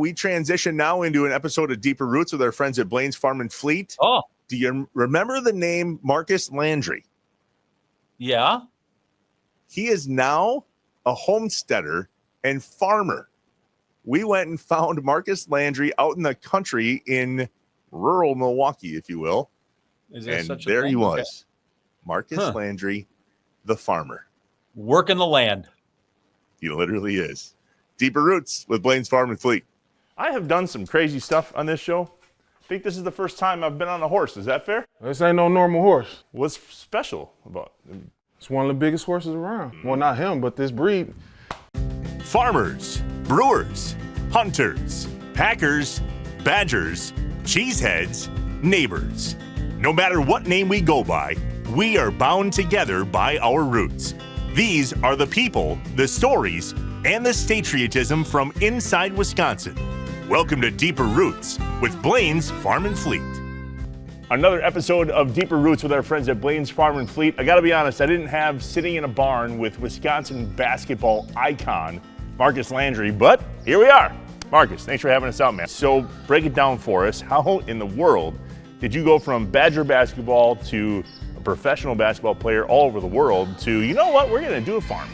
We transition now into an episode of Deeper Roots with our friends at Blain's Farm and Fleet. Oh. Do you remember the name Marcus Landry? Yeah. He is now a homesteader and farmer. We went and found Marcus Landry out in the country in rural Milwaukee, if you will. Is there and such a there thing? he was, Okay. Marcus Landry, the farmer. Working the land. He literally is. Deeper Roots with Blain's Farm and Fleet. I have done some crazy stuff on this show. I think this is the first time I've been on a horse. Is that fair? This ain't no normal horse. What's special about it? It's one of the biggest horses around. Well, not him, but this breed. Farmers, brewers, hunters, packers, badgers, cheeseheads, neighbors. No matter what name we go by, we are bound together by our roots. These are the people, the stories, and the patriotism from inside Wisconsin. Welcome to Deeper Roots with Blain's Farm and Fleet. Another episode of Deeper Roots with our friends at Blain's Farm and Fleet. I gotta be honest, I didn't have sitting in a barn with Wisconsin basketball icon Marcus Landry, but here we are. Marcus, thanks for having us out, man. So break it down for us. How in the world did you go from Badger basketball to a professional basketball player all over the world to, you know what, we're gonna do a farm?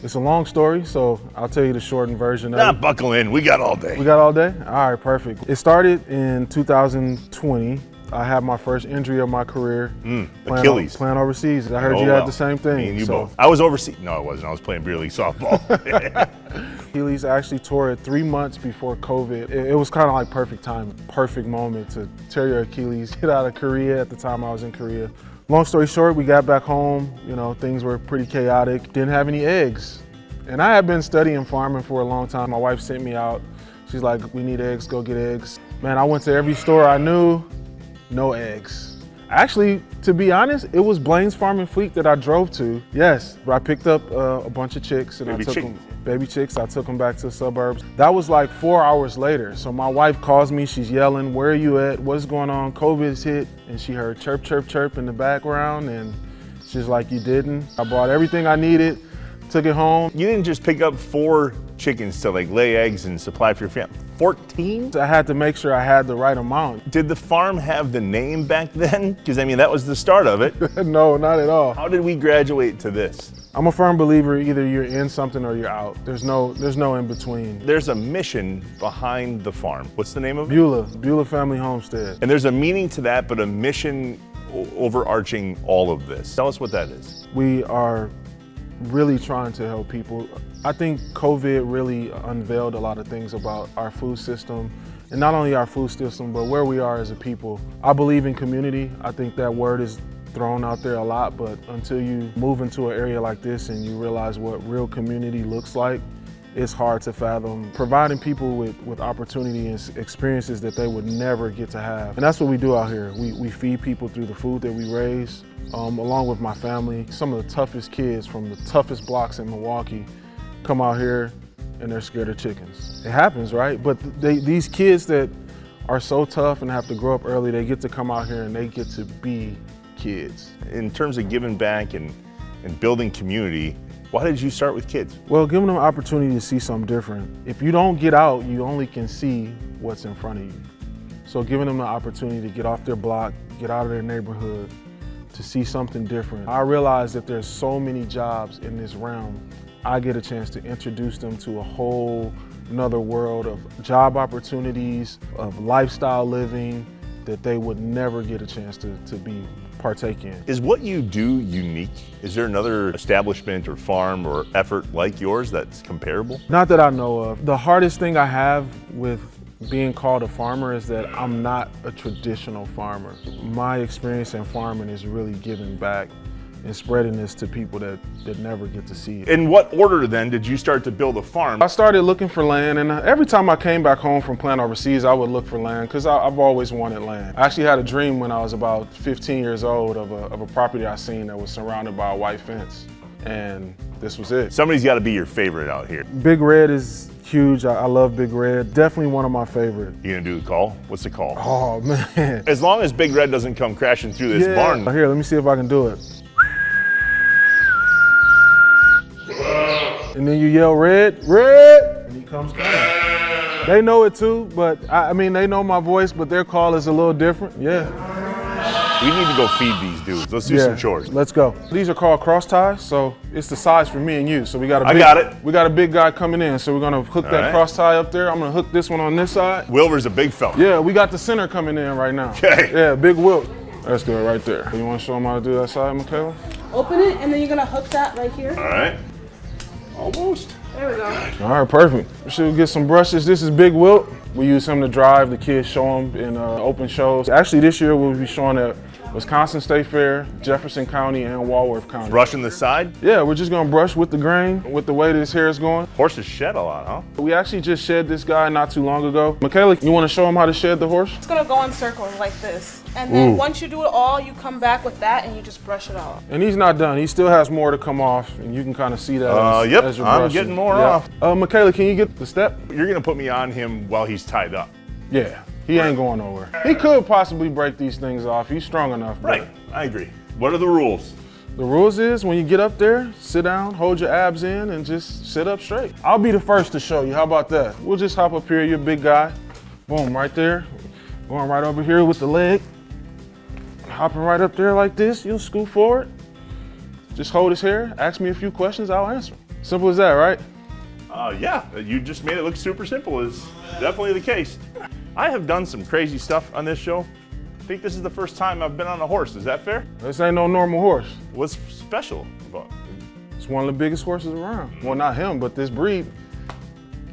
It's a long story, so I'll tell you the shortened version of it. Buckle in, we got all day. We got all day? All right, perfect. It started in 2020. I had my first injury of my career. Achilles. Playing overseas. I heard you had the same thing. Me and you both. I was overseas. No, I wasn't. I was playing beer league softball. Achilles actually tore it 3 months before COVID. It was kind of like perfect time, perfect moment to tear your Achilles, get out of Korea. At the time I was in Korea. Long story short, we got back home, things were pretty chaotic. Didn't have any eggs. And I had been studying farming for a long time. My wife sent me out. She's like, we need eggs, go get eggs. Man, I went to every store I knew, no eggs. Actually, to be honest, it was Blain's Farm and Fleet that I drove to. Yes, I picked up a bunch of chicks and baby chicks. I took them back to the suburbs. That was like 4 hours later. So my wife calls me, she's yelling, where are you at? What's going on? COVID's hit. And she heard chirp, chirp, chirp in the background. And she's like, you didn't. I bought everything I needed, took it home. You didn't just pick up 4 chickens to lay eggs and supply for your family. 14? I had to make sure I had the right amount. Did the farm have the name back then? Because that was the start of it. No, not at all. How did we graduate to this? I'm a firm believer, either you're in something or you're out. There's no in between. There's a mission behind the farm. What's the name of it? Beulah Family Homestead. And there's a meaning to that, but a mission overarching all of this. Tell us what that is. We are really trying to help people. I think COVID really unveiled a lot of things about our food system, and not only our food system, but where we are as a people. I believe in community. I think that word is thrown out there a lot, but until you move into an area like this and you realize what real community looks like, it's hard to fathom. Providing people with opportunity and experiences that they would never get to have. And that's what we do out here. We feed people through the food that we raise, along with my family. Some of the toughest kids from the toughest blocks in Milwaukee come out here and they're scared of chickens. It happens, right? But these kids that are so tough and have to grow up early, they get to come out here and they get to be kids. In terms of giving back and building community, why did you start with kids? Well, giving them an opportunity to see something different. If you don't get out, you only can see what's in front of you. So giving them the opportunity to get off their block, get out of their neighborhood, to see something different. I realize that there's so many jobs in this realm. I get a chance to introduce them to a whole another world of job opportunities, of lifestyle living that they would never get a chance to partake in. Is what you do unique? Is there another establishment or farm or effort like yours that's comparable? Not that I know of. The hardest thing I have with being called a farmer is that I'm not a traditional farmer. My experience in farming is really giving back and spreading this to people that never get to see it. In what order then did you start to build a farm? I started looking for land, and every time I came back home from playing overseas, I would look for land because I've always wanted land. I actually had a dream when I was about 15 years old of a property I seen that was surrounded by a white fence, and this was it. Somebody's got to be your favorite out here. Big Red is huge. I love Big Red. Definitely one of my favorite. You gonna do the call? What's the call? Oh man. As long as Big Red doesn't come crashing through this barn. Here, let me see if I can do it. And then you yell, Red, Red, and he comes coming. They know it too, but I mean, they know my voice, but their call is a little different. Yeah. We need to go feed these dudes. Let's do some chores. Let's go. These are called cross ties, so it's the size for me and you. So we got We got a big guy coming in, so we're gonna hook that cross tie up there. I'm gonna hook this one on this side. Wilbur's a big fella. Yeah, we got the center coming in right now. Okay. Yeah, big Wilt. That's good right there. You wanna show them how to do that side, Michaela? Open it, and then you're gonna hook that right here. All right. Almost. There we go. All right, perfect. Should get some brushes. This is Big Wilt. We use him to drive. The kids show him in open shows. Actually, this year we'll be showing at Wisconsin State Fair, Jefferson County, and Walworth County. Brushing the side? Yeah, we're just gonna brush with the grain, with the way this hair is going. Horses shed a lot, huh? We actually just shed this guy not too long ago. Michaela, you wanna show him how to shed the horse? It's gonna go in circles like this. And then once you do it all, you come back with that and you just brush it off. And he's not done. He still has more to come off, and you can kind of see that as you're brushing. I'm getting more off. Michaela, can you get the step? You're gonna put me on him while he's tied up. Yeah, he ain't going nowhere. He could possibly break these things off. He's strong enough. Right, I agree. What are the rules? The rules is when you get up there, sit down, hold your abs in, and just sit up straight. I'll be the first to show you. How about that? We'll just hop up here. You're a big guy. Boom, right there. Going right over here with the leg. Hopping right up there like this. You'll scoot forward. Just hold his hair. Ask me a few questions. I'll answer. Simple as that, right? Yeah, you just made it look super simple. Is definitely the case. I have done some crazy stuff on this show. I think this is the first time I've been on a horse. Is that fair? This ain't no normal horse. What's special about it? It's one of the biggest horses around. Well, not him, but this breed.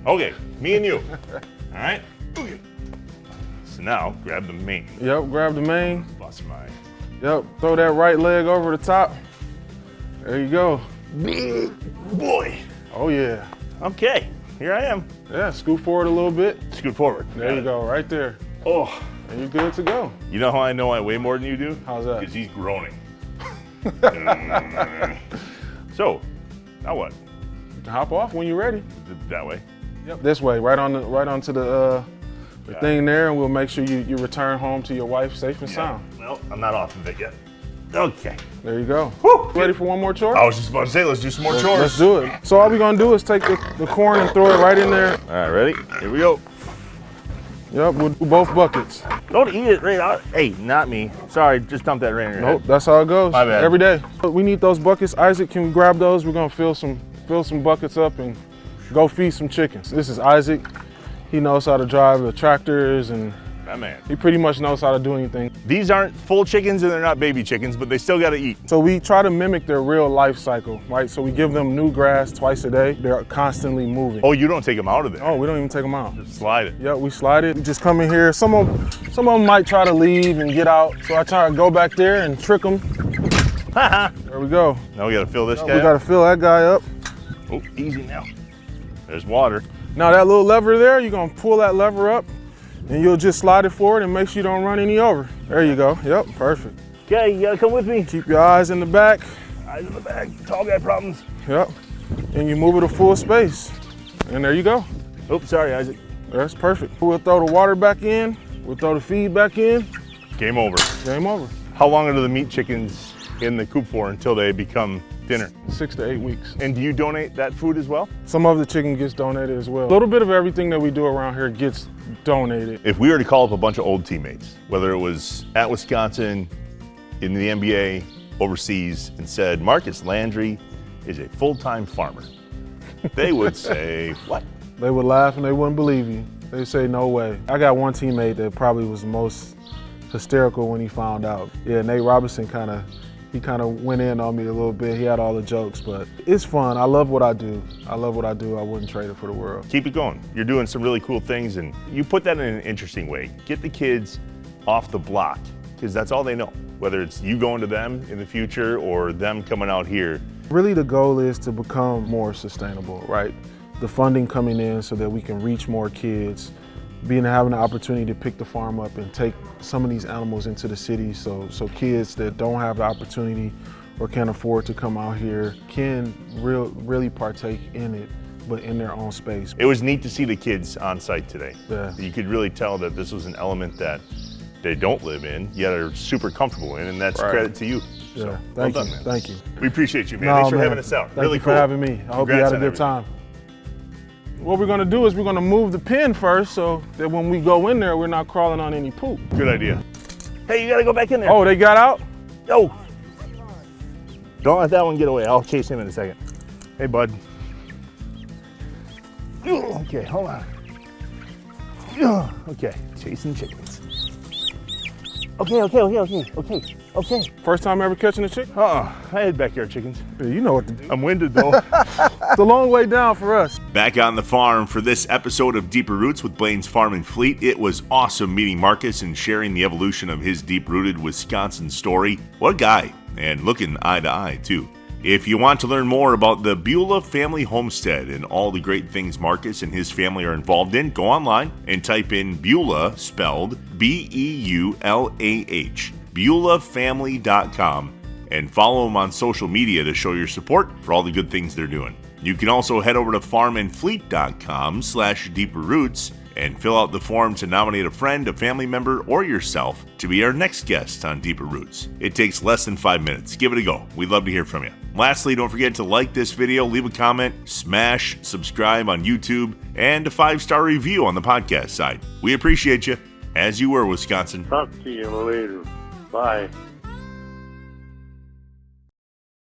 Okay, me and you. All right? Okay. So now, grab the mane. Yep, grab the mane. Bust my... Yep, throw that right leg over the top. There you go. Big boy. Oh, yeah. Okay, here I am. Yeah, scoot forward a little bit. Scoot forward. There you go, right there. Oh. And you're good to go. You know how I know I weigh more than you do? How's that? Because he's groaning. So, now what? Hop off when you're ready. That way? Yep. This way, right onto the thing there, and we'll make sure you return home to your wife safe and sound. Well, I'm not off of it yet. Okay. There you go. Woo. Ready for one more chore? I was just about to say, let's do some more chores. Let's do it. So all we're gonna do is take the corn and throw it right in there. All right, ready? Here we go. Yep, with both buckets. Don't eat it right out. Hey, not me. Sorry, just dump that right in your Nope, head. that's how it goes. My bad. Every day. We need those buckets. Isaac, can we grab those? We're gonna fill some buckets up and go feed some chickens. This is Isaac. He knows how to drive the tractors, and That man. he pretty much knows how to do anything. These aren't full chickens and they're not baby chickens, but they still gotta eat. So we try to mimic their real life cycle, right? So we give them new grass twice a day. They're constantly moving. Oh, you don't take them out of there. Oh, we don't even take them out. Just slide it. Yeah, we slide it. We just come in here. Some of them might try to leave and get out. So I try to go back there and trick them. There we go. Now we gotta fill this We guy gotta up. fill that guy up. Oh, easy now. There's water. Now that little lever there, you're gonna pull that lever up and you'll just slide it forward and make sure you don't run any over. There you go. Yep, perfect. Okay, you gotta come with me. Keep your eyes in the back. Eyes in the back. Tall guy problems. Yep. And you move it a full space. And there you go. Oops, sorry, Isaac. That's perfect. We'll throw the water back in. We'll throw the feed back in. Game over. Game over. How long are the meat chickens in the coop for until they become thinner? 6 to 8 weeks. And do you donate that food as well? Some of the chicken gets donated as well. A little bit of everything that we do around here gets donated. If we were to call up a bunch of old teammates, whether it was at Wisconsin, in the NBA, overseas, and said, Marcus Landry is a full-time farmer, they would say, what? They would laugh and they wouldn't believe you. They'd say, no way. I got one teammate that probably was the most hysterical when he found out. Yeah, Nate Robinson he kind of went in on me a little bit. He had all the jokes, but it's fun. I love what I do. I love what I do. I wouldn't trade it for the world. Keep it going. You're doing some really cool things, and you put that in an interesting way. Get the kids off the block, because that's all they know. Whether it's you going to them in the future or them coming out here. Really, the goal is to become more sustainable, right? The funding coming in so that we can reach more kids, having the opportunity to pick the farm up and take some of these animals into the city so kids that don't have the opportunity or can't afford to come out here can really partake in it, but in their own space. It was neat to see the kids on site today. Yeah. You could really tell that this was an element that they don't live in, yet are super comfortable in, and that's credit to you. Yeah, So, thank well you, done, man. thank you. We appreciate you, man. No, Thanks for man. having us out. Thank Really you cool. for having me. I hope you Congrats had a on good time. What we're gonna do is we're gonna move the pen first so that when we go in there, we're not crawling on any poop. Good idea. Hey, you gotta go back in there. Oh, they got out? Yo. Don't let that one get away. I'll chase him in a second. Hey, bud. Okay, hold on. Okay, chasing chickens. Okay. First time ever catching a chicken? I had backyard chickens. Yeah, you know what to do. I'm winded though. It's a long way down for us. Back on the farm for this episode of Deeper Roots with Blain's Farm and Fleet. It was awesome meeting Marcus and sharing the evolution of his deep-rooted Wisconsin story. What a guy, and looking eye to eye too. If you want to learn more about the Beulah Family Homestead and all the great things Marcus and his family are involved in, go online and type in Beulah, spelled Beulah, BeulahFamily.com, and follow them on social media to show your support for all the good things they're doing. You can also head over to farmandfleet.com/deeperroots and fill out the form to nominate a friend, a family member, or yourself to be our next guest on Deeper Roots. It takes less than 5 minutes. Give it a go. We'd love to hear from you. Lastly, don't forget to like this video, leave a comment, smash subscribe on YouTube, and a 5-star review on the podcast side. We appreciate you, as you were, Wisconsin. Talk to you later. Bye.